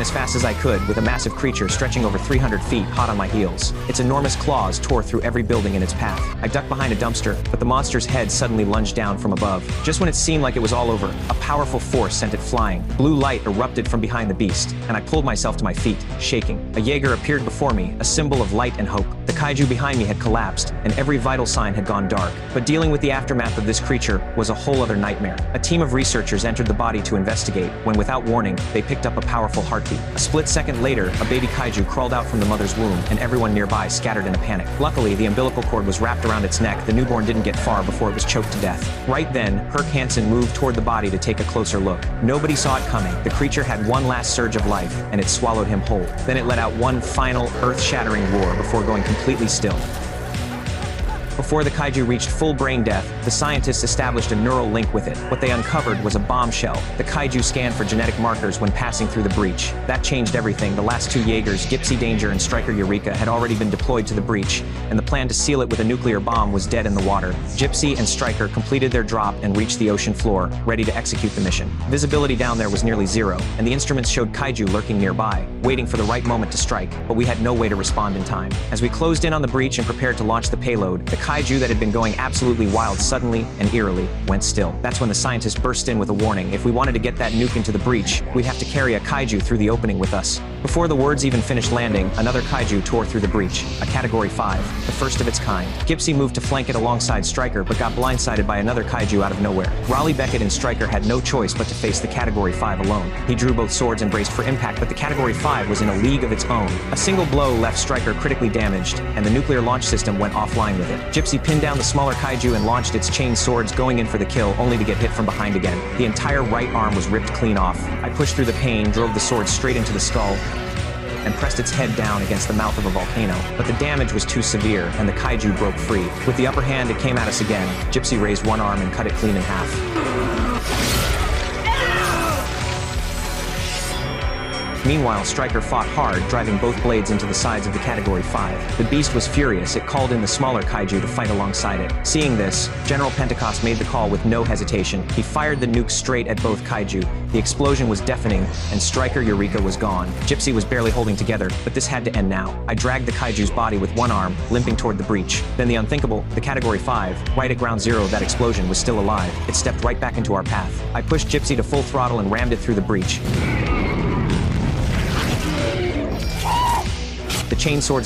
as fast as I could, with a massive creature stretching over 300 feet hot on my heels. Its enormous claws tore through every building in its path. I ducked behind a dumpster, but the monster's head suddenly lunged down from above. Just when it seemed like it was all over, a powerful force sent it flying. Blue light erupted from behind the beast, and I pulled myself to my feet, shaking. A Jaeger appeared before me, a symbol of light and hope. The kaiju behind me had collapsed, and every vital sign had gone dark. But dealing with the aftermath of this creature was a whole other nightmare. A team of researchers entered the body to investigate, when without warning, they picked up a powerful heartbeat. A split second later, a baby kaiju crawled out from the mother's womb, and everyone nearby scattered in a panic. Luckily, the umbilical cord was wrapped around its neck. The newborn didn't get far before it was choked to death. Right then, Herc Hansen moved toward the body to take a closer look. Nobody saw it coming. The creature had one last surge of life, and it swallowed him whole. Then it let out one final, earth-shattering roar before going completely still. Before the kaiju reached full brain death, the scientists established a neural link with it. What they uncovered was a bombshell. The kaiju scanned for genetic markers when passing through the breach. That changed everything. The last two Jaegers, Gypsy Danger and Striker Eureka, had already been deployed to the breach, and the plan to seal it with a nuclear bomb was dead in the water. Gypsy and Striker completed their drop and reached the ocean floor, ready to execute the mission. Visibility down there was nearly zero, and the instruments showed kaiju lurking nearby, waiting for the right moment to strike, but we had no way to respond in time. As we closed in on the breach and prepared to launch the payload, the kaiju that had been going absolutely wild suddenly and eerily went still. That's when the scientists burst in with a warning. If we wanted to get that nuke into the breach, we'd have to carry a kaiju through the opening with us. Before the words even finished landing, another kaiju tore through the breach, a Category 5, the first of its kind. Gypsy moved to flank it alongside Striker, but got blindsided by another kaiju out of nowhere. Raleigh Beckett and Striker had no choice but to face the Category 5 alone. He drew both swords and braced for impact, but the Category 5 was in a league of its own. A single blow left Striker critically damaged, and the nuclear launch system went offline with it. Gypsy pinned down the smaller kaiju and launched its chain swords, going in for the kill, only to get hit from behind again. The entire right arm was ripped clean off. I pushed through the pain, drove the sword straight into the skull, and pressed its head down against the mouth of a volcano. But the damage was too severe, and the kaiju broke free. With the upper hand, it came at us again. Gypsy raised one arm and cut it clean in half. Meanwhile, Striker fought hard, driving both blades into the sides of the Category 5. The beast was furious. It called in the smaller kaiju to fight alongside it. Seeing this, General Pentecost made the call with no hesitation. He fired the nuke straight at both kaiju. The explosion was deafening, and Striker Eureka was gone. Gypsy was barely holding together, but this had to end now. I dragged the kaiju's body with one arm, limping toward the breach. Then the unthinkable, the Category 5, right at ground zero, that explosion was still alive. It stepped right back into our path. I pushed Gypsy to full throttle and rammed it through the breach. The chain swords